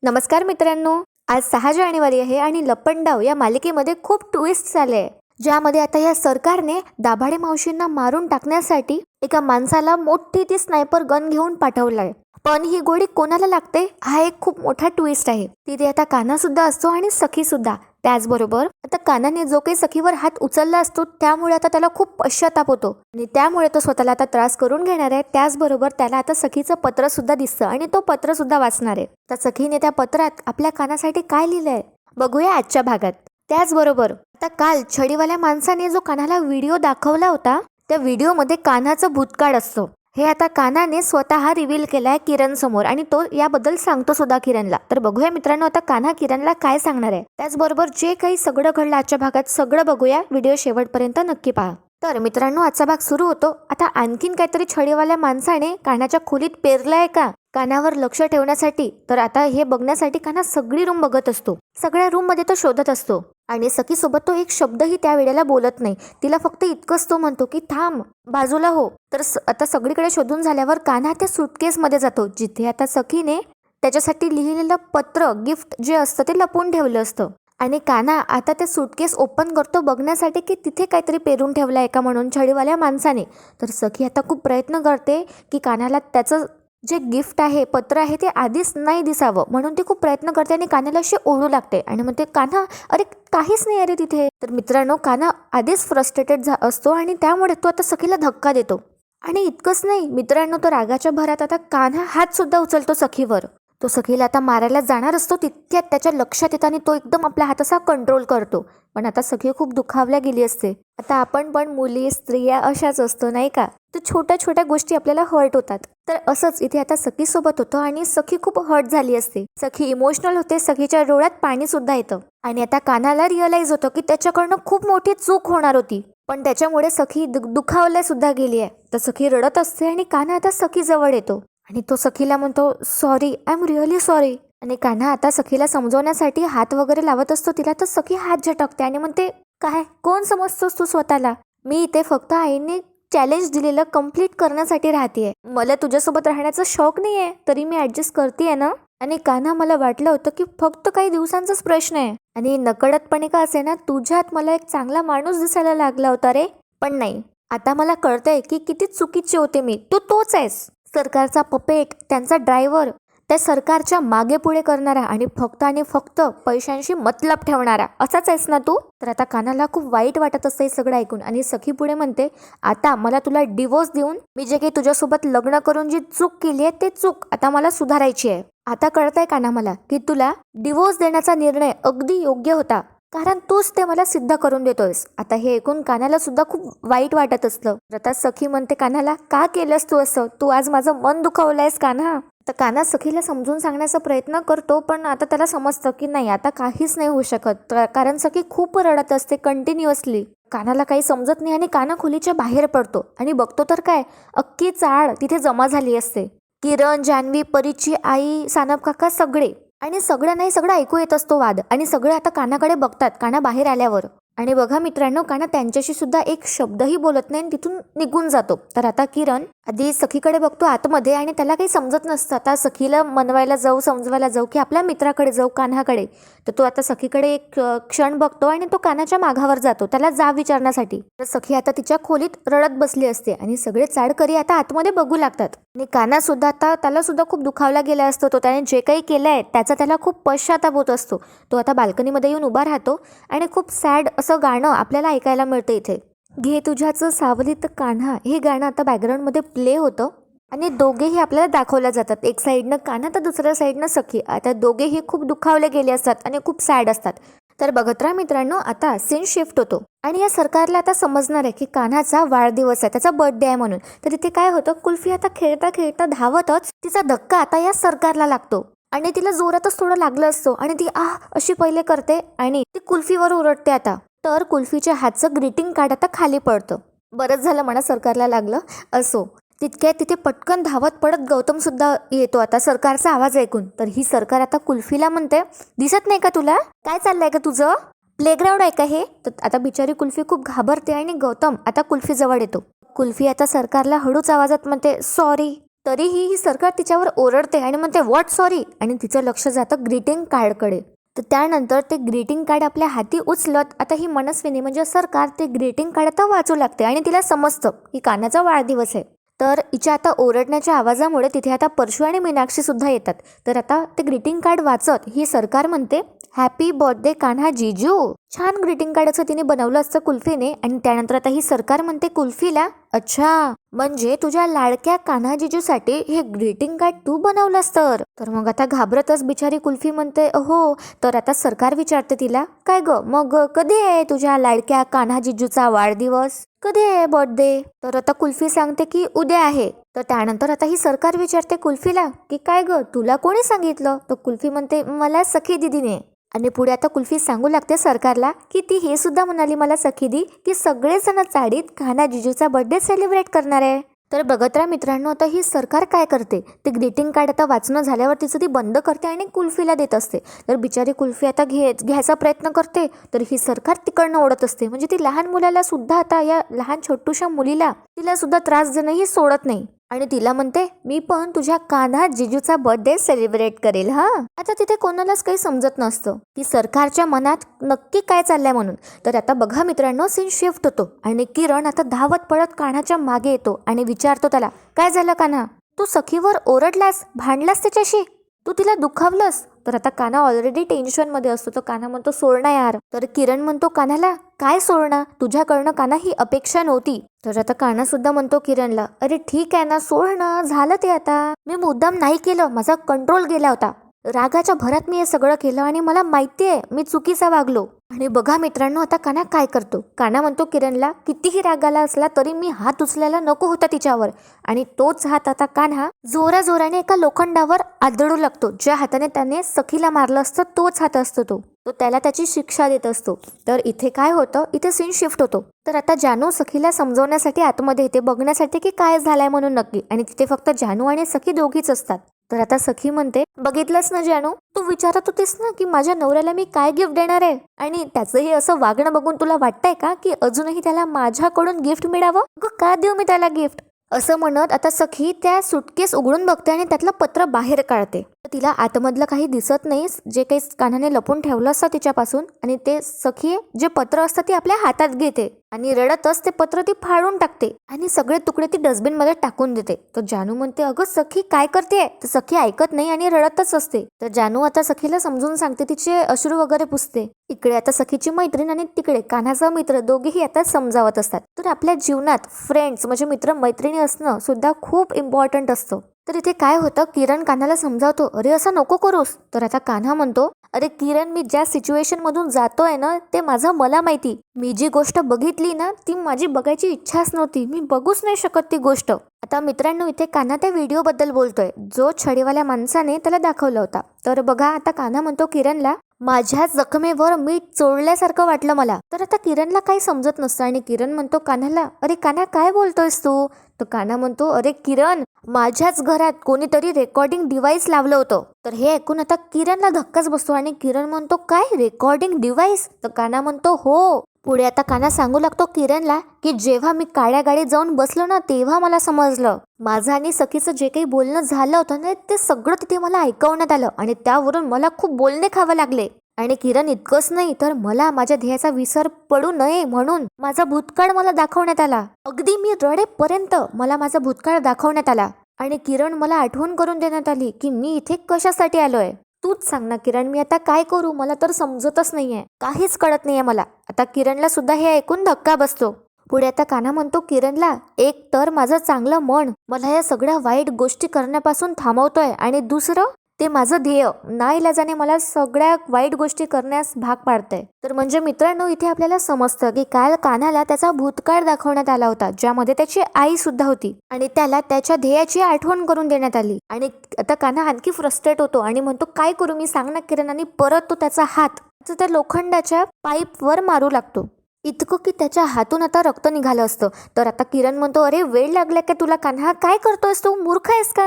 नमस्कार मित्रांनो. आज 6 जानेवारी आहे आणि लपंडाव या मालिकेमध्ये खूप ट्विस्ट झाले, ज्यामध्ये आता या सरकारने दाभाडे मावशींना मारून टाकण्यासाठी एका माणसाला मोठी ती स्नायपर गन घेऊन पाठवलाय. पण ही गोळी कोणाला लागते हा एक खूप मोठा ट्विस्ट आहे. तिथे आता कान्हा सुद्धा असतो आणि सखी सुद्धा. त्याचबरोबर आता कान्हाने जो काही सखीवर हात उचलला असतो त्यामुळे आता त्याला खूप पश्चाताप होतो आणि त्यामुळे तो स्वतःला आता त्रास करून घेणार आहे. त्याचबरोबर त्याला आता सखीचं पत्र सुद्धा दिसतं आणि तो पत्र सुद्धा वाचणार आहे. तर सखीने त्या पत्रात आपल्या कानासाठी काय लिहिलंय बघूया आजच्या भागात. त्याचबरोबर आता काल छडीवाल्या माणसाने जो कान्हाला व्हिडिओ दाखवला होता त्या व्हिडिओमध्ये कान्हाचं भूतकाळ असतं. हे आता कान्हाने स्वतः रिव्हील केलाय किरण समोर आणि तो याबद्दल सांगतो सुद्धा किरणला. तर बघूया मित्रांनो आता कान्हा किरणला काय सांगणार आहे. त्याचबरोबर जे काही सगळं घडलं आजच्या भागात सगळं बघूया. व्हिडिओ शेवटपर्यंत नक्की पहा. तर मित्रांनो आजचा भाग सुरू होतो. आता आणखीन काहीतरी छडीवाल्या माणसाने कानाच्या खोलीत पेरलाय का कानावर लक्ष ठेवण्यासाठी. तर आता हे बघण्यासाठी कान्हा सगळी रूम बघत असतो. सगळ्या रूम मध्ये तो शोधत असतो आणि सखी सोबत तो एक शब्दही त्या वेळेला बोलत नाही. तिला फक्त इतकंच तो म्हणतो की थांब बाजूला हो. तर आता सगळीकडे शोधून झाल्यावर कान्हा त्या सुटकेस मध्ये जातो जिथे आता सखीने त्याच्यासाठी लिहिलेलं पत्र गिफ्ट जे असतं ते लपून ठेवलं असतं. आणि कान्हा आता ते सुटकेस ओपन करतो बघण्यासाठी की तिथे काहीतरी पेरून ठेवलं आहे का म्हणून छडीवाल्या माणसाने. तर सखी आता खूप प्रयत्न करते की कान्हाला त्याचं जे गिफ्ट आहे पत्र आहे ते आधीच नाही दिसावं म्हणून ती खूप प्रयत्न करते आणि कान्हाला अशी ओढू लागते आणि म्हणते कान्हा अरे काहीच नाही अरे तिथे. तर मित्रांनो कान्हा आधीच फ्रस्ट्रेटेड असतो आणि त्यामुळे तो आता सखीला धक्का देतो. आणि इतकंच नाही मित्रांनो, तो रागाच्या भरात आता कान्हा हात सुद्धा उचलतो सखीवर. तो सखीला आता मारायला जाणार असतो तितक्यात त्याच्या लक्षात येतं आणि तो एकदम आपल्या हाताचा कंट्रोल करतो. पण आता सखी खूप दुखावल्या गेली असते. आता आपण पण मुली स्त्रिया अशाच असतो नाही का. तर छोट्या छोट्या गोष्टी आपल्याला हर्ट होतात. तर असंच इथे आता सखी सोबत होतं आणि सखी खूप हर्ट झाली असते. सखी इमोशनल होते. सखीच्या डोळ्यात पाणी सुद्धा येतं आणि आता कान्हाला रिअलाइज होतं की त्याच्याकडनं खूप मोठी चूक होणार होती. पण त्याच्यामुळे सखी दुखावल्या सुद्धा गेली आहे. तर सखी रडत असते आणि कान्हा आता सखी जवळ येतो आणि तो सखीला म्हणतो sorry, I am really sorry. आणि कान्हा आता सखीला समजवण्यासाठी हात वगैरे लावत असतो तिला. तर सखी हात झटकते आणि म्हणते काय कोण समजतोस तू स्वतःला. मी इथे फक्त आईने चॅलेंज दिलेलं कम्प्लीट करण्यासाठी राहतेय. मला तुझ्यासोबत राहण्याचा शौक नाहीये तरी मी ऍडजस्ट करतेय ना. आणि कान्हा मला वाटलं होतं की फक्त काही दिवसांचाच प्रश्न आहे आणि नकळतपणे का असे ना तुझ्यात मला एक चांगला माणूस दिसायला लागला होता रे. पण नाही, आता मला कळतंय की किती चुकीचे होते मी. तू तोच आहेस, सरकारचा पपेट, त्यांचा ड्रायव्हर, त्या सरकारच्या मागे पुढे करणारा आणि फक्त पैशांशी मतलब ठेवणारा असाच आहेस ना तू. तर आता कान्हाला खूप वाईट वाटत असतं हे सगळं ऐकून आणि सखी पुढे म्हणते आता मला तुला डिवोर्स देऊन मी जे काही तुझ्यासोबत लग्न करून जी चूक केली आहे ते चूक आता मला सुधारायची आहे. आता कळतंय कान्हा मला की तुला डिवोर्स देण्याचा निर्णय अगदी योग्य होता कारण तूच ते मला सिद्ध करून देतोयस. आता हे ऐकून कान्हाला सुद्धा खूप वाईट वाटत असतं. आता सखी म्हणते कान्हाला का केलंस तू असं, तू आज माझं मन दुखावलंयस कान्हा. तर कान्हा सखीला समजून सांगण्याचा प्रयत्न करतो पण आता त्याला समजतं की नाही आता काहीच नाही होऊ शकत कारण सखी खूप रडत असते कंटिन्युअसली. कान्हाला काही समजत नाही आणि कान्हा खोलीच्या बाहेर पडतो आणि बघतो तर काय अख्खी चाळ तिथे जमा झाली असते. किरण, जान्हवी, परीची आई, सानप काका सगळे आणि सगळं ऐकू येत असतो वाद आणि सगळे आता कान्हाकडे बघतात कान्हा बाहेर आल्यावर. आणि बघा मित्रांनो कान्हा त्यांच्याशी सुद्धा एक शब्दही बोलत नाही आणि तिथून निघून जातो. तर आता किरण आधी सखीकडे बघतो आतमध्ये आणि त्याला काही समजत नसतं. आता सखीला मनवायला जाऊ समजवायला जाऊ की आपल्या मित्राकडे जाऊ कान्हाकडे. तर तो आता सखीकडे एक क्षण बघतो आणि तो कान्हाच्या मागावर जातो त्याला जाब विचारण्यासाठी. तर सखी आता तिच्या खोलीत रडत बसली असते आणि सगळे चाडकरी आता आतमध्ये बघू लागतात आणि कान्हा सुद्धा आता त्याला सुद्धा खूप दुखावला गेला असतो. तो त्याने जे काही केलंय त्याचा त्याला खूप पश्चाताप होत असतो. तो आता बाल्कनीमध्ये येऊन उभा राहतो आणि खूप सॅड असं गाणं आपल्याला ऐकायला मिळतं इथे. घे तुझ्याचं सावलीत कान्हा हे गाणं आता बॅकग्राऊंडमध्ये प्ले होतं आणि दोघेही आपल्याला दाखवल्या जातात. एक साईडनं कान्हा तर दुसऱ्या साईडनं सखी. आता दोघेही खूप दुखावले गेले असतात आणि खूप सॅड असतात. तर बघत राहा मित्रांनो आता सीन शिफ्ट होतो आणि या सरकारला आता समजणार आहे की कान्हाचा वाढदिवस आहे, त्याचा बर्थडे आहे म्हणून. तर इथे काय होतं कुल्फी आता खेळता खेळता धावतच तिचा धक्का आता या सरकारला लागतो आणि तिला जोरातच थोडं लागलं असतो आणि ती अशी पहिले करते आणि ती कुल्फीवर ओरडते आता. तर कुल्फीच्या हातचं ग्रीटिंग कार्ड आता खाली पडतं. बरंच झालं म्हणा सरकारला लागलं असो. तितक्यात तिथे पटकन धावत पडत गौतम सुद्धा येतो आता सरकारचा आवाज ऐकून. तर ही सरकार आता कुल्फीला म्हणते दिसत नाही का तुला, काय चाललंय का तुझं, प्लेग्राऊंड आहे का हे. तर आता बिचारी कुल्फी खूप घाबरते आणि गौतम आता कुल्फी जवळ येतो. कुल्फी आता सरकारला हळूच आवाजात म्हणते सॉरी. तरीही ही सरकार तिच्यावर ओरडते आणि म्हणते व्हॉट सॉरी, आणि तिचं लक्ष जातं ग्रीटिंग कार्डकडे. तर त्यानंतर ते ग्रीटिंग कार्ड आपल्या हाती उचलत आता ही मनस्विनी म्हणजे सरकार ते ग्रीटिंग कार्ड आता वाचू लागते आणि तिला समजतं की कान्हाचा वाढदिवस आहे. तर हिच्या आता ओरडण्याच्या आवाजामुळे तिथे आता परशू आणि मीनाक्षी सुद्धा येतात. तर आता ते ग्रीटिंग कार्ड वाचत ही सरकार म्हणते हॅपी बर्थडे कान्हा जीजू. छान ग्रीटिंग कार्ड असं तिने बनवलं असतं कुल्फीने. आणि त्यानंतर आता ही सरकार म्हणते कुल्फीला, अच्छा म्हणजे तुझ्या लाडक्या कान्हा जीजूसाठी हे ग्रीटिंग कार्ड तू बनवलंस तर मग आता घाबरतच बिचारी कुल्फी म्हणते हो. तर आता सरकार विचारते तिला काय ग मग कधी आहे तुझ्या लाडक्या कान्हा जीजूचा वाढदिवस, कधी आहे बर्थडे. तर आता कुल्फी सांगते की उद्या आहे. तर त्यानंतर आता ही सरकार विचारते कुल्फीला की काय ग तुला कोणी सांगितलं. तर कुल्फी म्हणते मला सखी दिदीने. आणि पुढे आता कुल्फी सांगू लागते सरकारला की ती हे सुद्धा म्हणाली मला सखी दी की सगळेजण चाळीत कान्हा जीजूचा बर्थडे सेलिब्रेट करणार आहे. तर बघत राहा मित्रांनो आता ही सरकार काय करते, ते ग्रीटिंग कार्ड आता वाचणं झाल्यावर तिचं ती बंद करते आणि कुल्फीला देत असते. तर बिचारी कुल्फी आता घ्यायचा प्रयत्न करते तर ही सरकार तिकडनं ओढत असते. म्हणजे ती लहान मुलाला सुद्धा आता या लहान छोटूशा मुलीला तिला सुद्धा त्रास देणं ही सोडत नाही. आणि तिला म्हणते मी पण तुझ्या कान्हा जीजूचा बर्थडे सेलिब्रेट करेल हा. आता तिथे कोणालाच काही समजत नसतं की सरकारच्या मनात नक्की काय चाललंय म्हणून. तर आता बघा मित्रांनो सीन शिफ्ट होतो आणि किरण आता धावत पळत कान्हाच्या मागे येतो आणि विचारतो त्याला काय झालं कान्हा, तू सखीवर ओरडलास, भांडलास त्याच्याशी, तू तिला दुखावलंस. तर आता कान्हा ऑलरेडी टेन्शन मध्ये असतो. तर कान्हा म्हणतो सोड ना यार. तर किरण म्हणतो कान्हाला काय सोडणार, तुझ्याकडनं कान्हा ही अपेक्षा नव्हती. तर आता कान्हा सुद्धा म्हणतो किरणला अरे ठीक आहे ना सोड ना, झालं ते आता, मी मुद्दाम नाही केलं, माझा कंट्रोल गेला होता, रागाच्या भरात मी हे सगळं केलं आणि मला माहिती आहे मी चुकीचा वागलो. आणि बघा मित्रांनो आता कान्हा काय करतो, कान्हा म्हणतो किरणला कितीही राग आला असला तरी मी हात उचलायला नको होता तिच्यावर. आणि तोच हात आता कान्हा जोराने एका लोखंडावर आदळू लागतो. ज्या हाताने त्याने सखीला मारलं असतं तोच हात असतो तो त्याला त्याची शिक्षा देत असतो. तर इथे काय होतं, इथे सीन शिफ्ट होतो. तर आता जानू सखीला समजवण्यासाठी आतमध्ये येते बघण्यासाठी की काय झालंय म्हणून नक्की. आणि तिथे फक्त जानू आणि सखी दोघीच असतात. तर आता सखी म्हणते बघितलंस ना जानू, तू विचारत होतीस ना की माझ्या नवऱ्याला मी काय गिफ्ट देणार आहे, आणि त्याचंही असं वागणं बघून तुला वाटतंय का की अजूनही त्याला माझ्याकडून गिफ्ट मिळावं, का देऊ मी त्याला गिफ्ट. असं म्हणत आता सखी त्या सुटकेस उघडून बघते आणि त्यातलं पत्र बाहेर काढते. तिला आतमधलं काही दिसत नाही, जे काही कान्हाने लपून ठेवलं असतं तिच्यापासून. आणि ते सखी जे पत्र असतं ते आपल्या हातात घेते आणि रडतच ते पत्र ती फाडून टाकते आणि सगळे तुकडे ती डस्टबिन मध्ये टाकून देते. तर जानू म्हणते अगं सखी काय करते. तर सखी ऐकत नाही आणि रडतच असते. तर जानू आता सखीला समजून सांगते, तिचे अश्रू वगैरे पुसते. इकडे आता सखीची मैत्रीण आणि तिकडे कान्हाचा मित्र दोघेही आता समजावत असतात. तर आपल्या जीवनात फ्रेंड्स म्हणजे मित्र मैत्रिणी असणं सुद्धा खूप इम्पॉर्टंट असतं. तर इथे काय होतं, किरण कान्हाला समजावतो अरे असं नको करूस. तर आता कान्हा म्हणतो अरे किरण मी ज्या सिच्युएशन मधून जातोय ना ते माझं मला माहिती, मी जी गोष्ट बघितली ना ती माझी बघायची इच्छाच नव्हती, मी बघूच नाही शकत ती गोष्ट. आता मित्रांनो इथे कान्हा त्या व्हिडिओ बद्दल बोलतोय जो छडीवाल्या माणसाने त्याला दाखवला होता. तर बघा आता कान्हा म्हणतो किरणला माझ्या जखमेवर मीठ चोळल्यासारखं वाटलं मला. तर आता किरणला काही समजत नसतं आणि किरण म्हणतो कान्हाला अरे कान्हा काय बोलतोयस तू. तर कान्हा म्हणतो अरे किरण माझ्याच घरात कोणीतरी रेकॉर्डिंग डिव्हाइस लावलं होतं. तर हे ऐकून आता किरणला धक्काच बसतो आणि किरण म्हणतो काय रेकॉर्डिंग डिव्हाइस. तर कान्हा म्हणतो हो. पुढे आता कान्हा सांगू लागतो किरणला की जेव्हा मी काळ्या गाडीत जाऊन बसलो ना तेव्हा मला समजलं माझं आणि सखीचं जे काही बोलणं झालं होतं ना ते सगळं तिथे मला ऐकवण्यात आलं आणि त्यावरून मला खूप बोलणे खावं लागले. आणि किरण इतकंच नाही तर मला माझ्या ध्येयाचा विसर पडू नये म्हणून माझा भूतकाळ मला दाखवण्यात आला. अगदी मी रडेपर्यंत मला माझा भूतकाळ दाखवण्यात आला आणि किरण मला आठवण करून देण्यात आली की मी इथे कशासाठी आलोय. तूच सांग ना किरण मी आता काय करू, मला तर समजतच नाहीये, काहीच कळत नाहीये मला. आता किरणला सुद्धा हे ऐकून धक्का बसतो. पुढे आता कान्हा म्हणतो किरणला एक तर माझं चांगलं मन मला या सगळ्या वाईट गोष्टी करण्यापासून थांबवतोय आणि दुसरं ते माझं ध्येय नाईलाजाने मला सगळ्या वाईट गोष्टी करण्यास भाग पाडतंय. तर म्हणजे मित्रांनो इथे आपल्याला समजतं की काल कान्हाला त्याचा भूतकाळ दाखवण्यात आला होता ज्यामध्ये त्याची आई सुद्धा होती आणि त्याला त्याच्या ध्येयाची आठवण करून देण्यात आली. आणि आता कान्हा आणखी फ्रस्ट्रेट होतो आणि म्हणतो काय करू मी सांग ना किरण. आणि परत तो त्याचा हात त्या लोखंडाच्या पाईपवर मारू लागतो इतकं की त्याच्या हातून आता रक्त निघालं असतं. तर आता किरण म्हणतो अरे वेळ लागला का तुला कान्हा, काय करतोयस तू, मूर्ख आहेस का.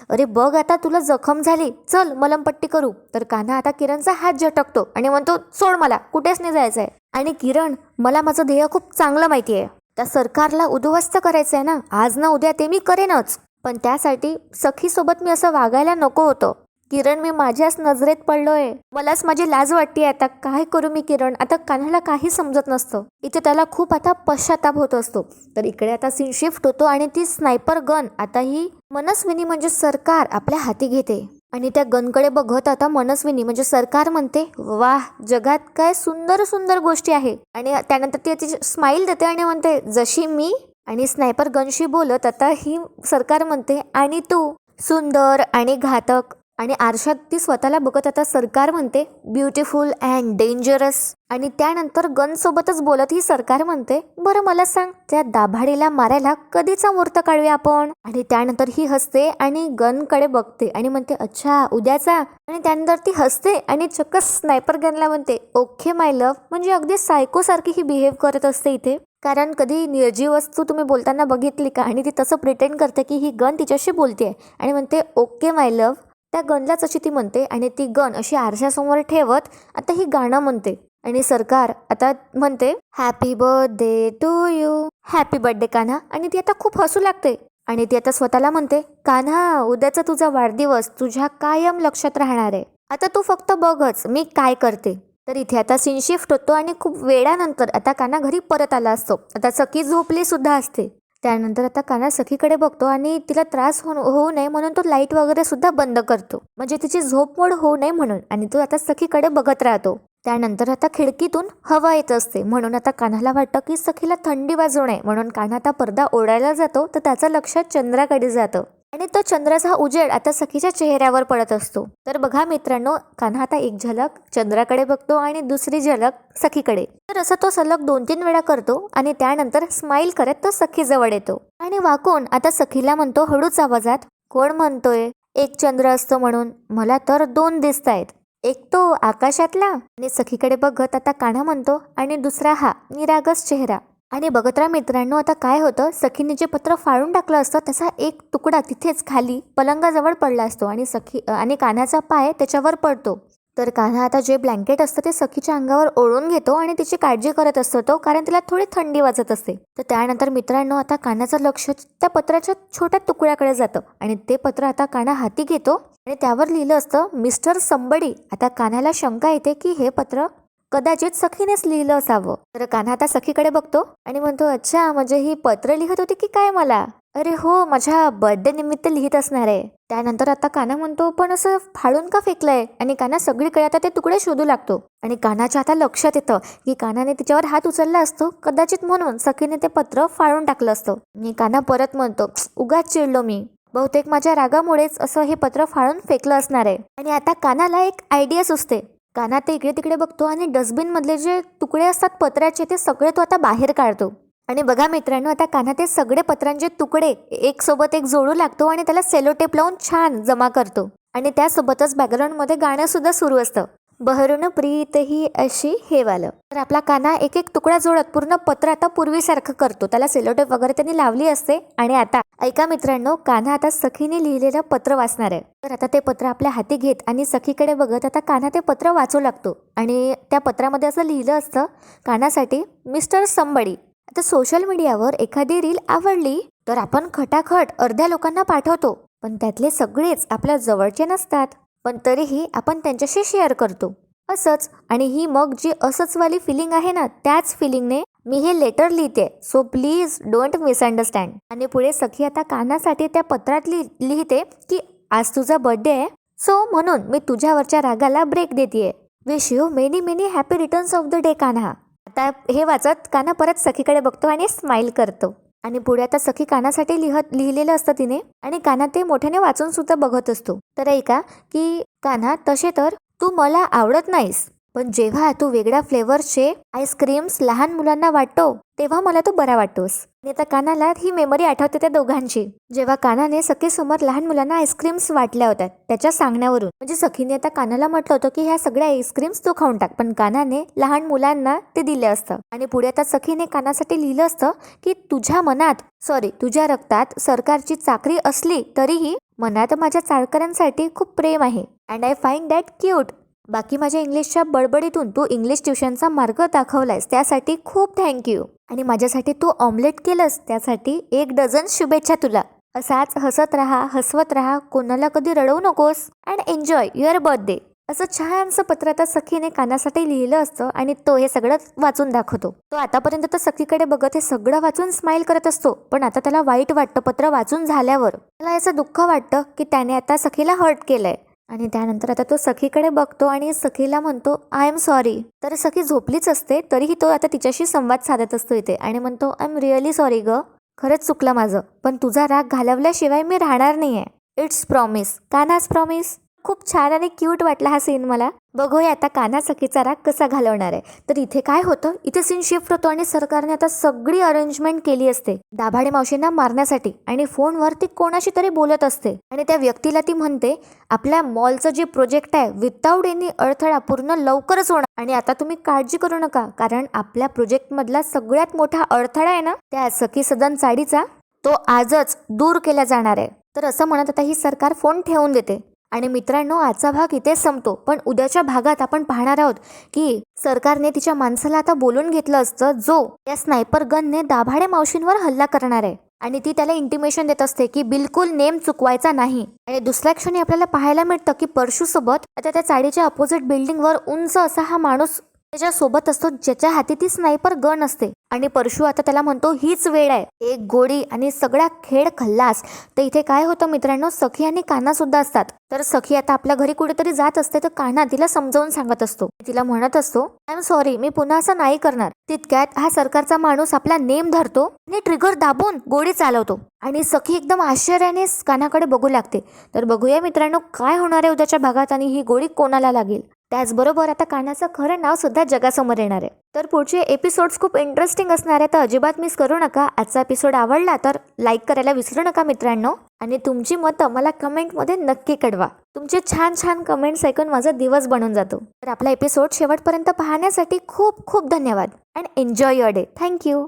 अरे बघ आता तुला जखम झाली, चल मलमपट्टी करू. तर कान्हा आता किरणचा हात झटकतो आणि म्हणतो सोड मला, कुठेच नाही जायचंय. आणि किरण मला माझं ध्येय खूप चांगलं माहिती आहे, त्या सरकारला उद्ध्वस्त करायचंय ना, आज ना उद्या ते मी करेनच. पण त्यासाठी सखीसोबत मी असं वागायला नको होतं. किरण, मी माझ्याच नजरेत पडलोय. मलाच माझी लाज वाटते. आता काय करू मी किरण? आता कान्हाला काही समजत नसतं. इथे त्याला खूप आता पश्चाताप होत असतो. तर इकडे आता सीन शिफ्ट होतो आणि ती स्नायपर गन आता ही मनस्विनी म्हणजे सरकार आपल्या हाती घेते. आणि त्या गनकडे बघत आता मनस्विनी म्हणजे सरकार म्हणते, वाह, जगात काय सुंदर सुंदर गोष्टी आहे. आणि त्यानंतर ती तिची स्माईल देते आणि म्हणते, जशी मी. आणि स्नायपर गनशी बोलत आता ही सरकार म्हणते, आणि तू सुंदर आणि घातक. आणि आरशात ती स्वतःला बघत आता सरकार म्हणते, ब्युटिफुल अँड डेंजरस. आणि त्यानंतर गन सोबतच बोलत ही सरकार म्हणते, बरं मला सांग, त्या दाभाडीला मारायला कधीचा मुहूर्त काढूया आपण? आणि त्यानंतर ही हसते आणि गनकडे बघते आणि म्हणते, अच्छा, उद्याचा. आणि त्यानंतर ती हसते आणि चक्क स्नायपर गनला म्हणते, ओके माय लव्ह. म्हणजे अगदी सायको सारखी ही बिहेव करत असते इथे. कारण कधी निर्जीव वस्तू तुम्ही बोलताना बघितली का? आणि ती तसं प्रिटेंड करते की ही गन तिच्याशी बोलते आणि म्हणते, ओके माय लव्ह. त्या गनलाच अशी ती म्हणते आणि ती गन अशी आरशासमोर ठेवत आता ही गाणं म्हणते. आणि सरकार आता म्हणते, happy birthday to you, happy birthday Kanha. आणि ती आता खूप हसू लागते आणि ती आता स्वतःला म्हणते, कान्हा, उद्याचा तुझा वाढदिवस तुझ्या कायम लक्षात राहणार आहे. आता तू फक्त बघच मी काय करते. तर इथे आता सीन शिफ्ट होतो आणि खूप वेळानंतर आता कान्हा घरी परत आला असतो. आता सखी झोपली सुद्धा असते. त्यानंतर आता कान्हा सखीकडे बघतो आणि तिला त्रास होऊ नये म्हणून तो लाईट वगैरे सुद्धा बंद करतो, म्हणजे तिची झोप मोड होऊ नये म्हणून. आणि तो आता सखीकडे बघत राहतो. त्यानंतर आता खिडकीतून हवा येत असते म्हणून आता कान्हाला वाटतं की सखीला थंडी वाजू नये म्हणून कान्हा आता पडदा ओढायला जातो. तर त्याचं लक्ष चंद्राकडे जातं आणि तो चंद्राचा उजेड आता सखीच्या चेहऱ्यावर पडत असतो. तर बघा मित्रांनो, कान्हा आता एक झलक चंद्राकडे बघतो आणि दुसरी झलक सखीकडे. तर असं तो सलग 2-3 वेळा करतो आणि त्यानंतर स्माईल करत तो सखीजवळ येतो आणि वाकून आता सखीला म्हणतो हळूच आवाजात, कोण म्हणतोय एक चंद्र असतो म्हणून? मला तर 2 दिसत आहेत. एक तो आकाशातला. आणि सखीकडे बघत आता कान्हा म्हणतो, आणि दुसरा हा निरागस चेहरा. आणि बघत राहा मित्रांनो, आता काय होतं, सखीने जे पत्र फाडून टाकलं असतं त्याचा एक तुकडा तिथेच खाली पलंगाजवळ पडला असतो आणि कान्हाचा पाय त्याच्यावर पडतो. तर कान्हा आता जे ब्लँकेट असतं ते सखीच्या अंगावर ओढून घेतो आणि तिची काळजी करत असतो तो, कारण तिला थोडी थंडी वाजत असते. तर त्यानंतर मित्रांनो आता कान्हाचं लक्ष त्या पत्राच्या छोट्या तुकड्याकडे जातं आणि ते पत्र आता कान्हा हाती घेतो आणि त्यावर लिहिलं असतं, मिस्टर संबडी. आता कान्हाला शंका येते की हे पत्र कदाचित सखीनेच लिहिलं असावं. तर कान्हा आता सखीकडे बघतो आणि म्हणतो, अच्छा, म्हणजे ही पत्र लिहित होती की काय मला? अरे हो, माझ्या बर्थडे निमित्त लिहित असणार आहे. त्यानंतर आता कान्हा म्हणतो, पण असं फाडून का फेकलंय? आणि कान्हा सगळीकडे आता ते तुकडे शोधू लागतो आणि कान्हाच्या आता लक्षात येतं की कान्हाने तिच्यावर हात उचलला असतो, कदाचित म्हणून सखीने ते पत्र फाडून टाकलं असतं. आणि कान्हा परत म्हणतो, उगाच चिडलो मी, बहुतेक माझ्या रागामुळेच असं हे पत्र फाडून फेकलं असणार आहे. आणि आता कान्हाला एक आयडिया सुचते. कान्हा ते इकडे तिकडे बघतो आणि डस्टबिन मधले जे तुकडे असतात पत्राचे ते सगळे तो आता बाहेर काढतो. आणि बघा मित्रांनो, आता कान्हा ते सगळे पत्रांचे तुकडे एक सोबत एक जोडू लागतो आणि त्याला सेलोटेप लावून छान जमा करतो. आणि त्यासोबतच बॅकग्राऊंड मध्ये गाणं सुद्धा सुरू असतं, बहरून प्रीत ही अशी हे वालं. तर आपला कान्हा एक एक तुकडा जोडत पूर्ण पत्र आता पूर्वीसारखं करतो. त्याला सेलोटेप वगैरे त्यांनी लावली असते. आणि आता ऐका मित्रांनो, कान्हा आता सखीने लिहिलेलं पत्र वाचणार आहे. तर आता ते पत्र आपल्या हाती घेत आणि सखीकडे बघत आता कान्हा ते पत्र वाचू लागतो. आणि त्या पत्रामध्ये असं लिहिलं असतं, कान्हासाठी मिस्टर संबडी. आता सोशल मीडियावर एखादी रील आवडली तर आपण खटाखट अर्ध्या लोकांना पाठवतो, पण त्यातले सगळेच आपल्या जवळचे नसतात, पण तरीही आपण त्यांच्याशी शेअर करतो असंच. आणि ही मग जी असंच वाली फिलिंग आहे ना, त्याच फिलिंगने मी हे लेटर लिहिते, सो प्लीज डोंट मिसअंडरस्टँड. आणि पुढे सखी आता कान्हासाठी त्या पत्रात लिहिते की आज तुझा बर्थडे आहे, सो म्हणून मी तुझ्यावरच्या रागाला ब्रेक देतेय. Wish you many many happy returns of the day Kanha. आता हे वाचत कान्हा परत सखीकडे बघतो आणि स्माईल करतो. आणि पुढे आता सखी कान्हासाठी लिहिलेलं असतं तिने आणि कान्हा ते मोठ्याने वाचून सुद्धा बघत असतो. तर ऐका की कान्हा, तसे तर तू मला आवडत नाहीस, पण जेव्हा तू वेगळ्या फ्लेवरचे आईस्क्रीम्स लहान मुलांना वाटतो तेव्हा मला तू बरा वाटतोस. आणि आता कान्हाला ही मेमरी आठवते त्या दोघांची, जेव्हा कान्हाने सखीसमोर लहान मुलांना आईस्क्रीम्स वाटल्या होत्या त्याच्या सांगण्यावरून. म्हणजे सखीने आता कान्हाला म्हटलं होतं की ह्या सगळ्या आईस्क्रीम्स तू खाऊन टाक, पण कान्हाने लहान मुलांना ते दिले असतं. आणि पुढे आता सखीने कान्हासाठी लिहिलं असतं की तुझ्या रक्तात सरकारची चाकरी असली तरीही मनात माझ्या चाळकऱ्यांसाठी खूप प्रेम आहे, and I find that cute. बाकी माझ्या इंग्लिशच्या बडबडीतून तू इंग्लिश ट्युशनचा मार्ग दाखवलायस त्यासाठी खूप थँक्यू. आणि माझ्यासाठी तू ऑमलेट केलंस त्यासाठी 1 डझन शुभेच्छा तुला. असाच हसत राहा, हसवत राहा, कोणाला कधी रडवू नकोस अँड एन्जॉय युअर बर्थडे. असं छानसं पत्र आता सखीने कानासाठी लिहिलं असतं आणि तो हे सगळं वाचून दाखवतो. तो आतापर्यंत तर सखीकडे बघत हे सगळं वाचून स्माइल करत असतो, पण आता त्याला वाईट वाटतं पत्र वाचून झाल्यावर. त्याला याचं दुःख वाटतं की त्याने आता सखीला हर्ट केलंय. आणि त्यानंतर आता तो सखीकडे बघतो आणि सखीला म्हणतो आय एम सॉरी. तर सखी झोपलीच असते तरीही तो आता तिच्याशी संवाद साधत असतो इथे आणि म्हणतो आय एम रिअली सॉरी ग, खरंच चुकलं माझं, पण तुझा राग घालवल्याशिवाय मी राहणार नाहीये. It's promise. कान्हाच प्रॉमिस. खूप छान आणि क्यूट वाटला हा सीन मला. बघूया आता कान्हा सखीचा राग कसा घालवणार आहे. तर इथे काय होतं, इथे सीन शिफ्ट होतो आणि सरकारने आता सगळी अरेंजमेंट केली असते दाभाडे मावशींना मारण्यासाठी. आणि फोनवर ती कोणाशी तरी बोलत असते आणि त्या व्यक्तीला ती म्हणते आपल्या मॉलचं जे प्रोजेक्ट आहे विदाऊट एनी अडथळा पूर्ण लवकरच होणार आणि आता तुम्ही काळजी करू नका, कारण आपल्या प्रोजेक्ट मधला सगळ्यात मोठा अडथळा आहे ना त्या सखी सदन चाळीचा, तो आजच दूर केला जाणार आहे. तर असं म्हणत आता ही सरकार फोन ठेवून देते. आणि मित्रांनो, आजचा भाग इथेच संपतो, पण उद्याच्या भागात आपण पाहणार आहोत की सरकारने तिच्या माणसाला आता बोलून घेतलं असतं जो या स्नायपर गनने दाभाडे मावशींवर हल्ला करणार आहे. आणि ती त्याला इंटिमेशन देत असते की बिलकुल नेम चुकवायचा नाही. आणि दुसऱ्या क्षणी आपल्याला पाहायला मिळतं की परशू सोबत आता त्या चाळीच्या अपोजिट बिल्डिंगवर उंच असा हा माणूस त्याच्या सोबत असतो ज्याच्या हाती ती स्नायपर गन असते. आणि परशू आता त्याला म्हणतो हीच वेळ आहे, एक गोळी आणि सगळा खेळ खल्लास. तर इथे काय होतं मित्रांनो, सखी आणि कान्हा सुद्धा असतात. तर सखी आता आपल्या घरी कुठेतरी जात असते तर कान्हा तिला समजावून सांगत असतो, तिला म्हणत असतो आय एम सॉरी, मी पुन्हा असं नाही करणार. तितक्यात हा सरकारचा माणूस आपला नेम धरतो आणि ट्रिगर दाबून गोळी चालवतो आणि सखी एकदम आश्चर्याने कान्हाकडे बघू लागते. तर बघूया मित्रांनो काय होणार आहे उद्याच्या भागात आणि ही गोळी कोणाला लागेल. त्याचबरोबर आता कान्हाचं खरं नाव सुद्धा जगासमोर येणार आहे. तर पुढचे एपिसोड्स खूप इंटरेस्टिंग असणार आहे, तर अजिबात मिस करू नका. आजचा एपिसोड आवडला तर लाईक करायला विसरू नका मित्रांनो. आणि तुमची मतं मला कमेंटमध्ये नक्की कळवा. तुमचे छान छान कमेंट्स ऐकून माझा दिवस बनून जातो. तर आपला एपिसोड शेवटपर्यंत पाहण्यासाठी खूप खूप धन्यवाद and enjoy your day. Thank you.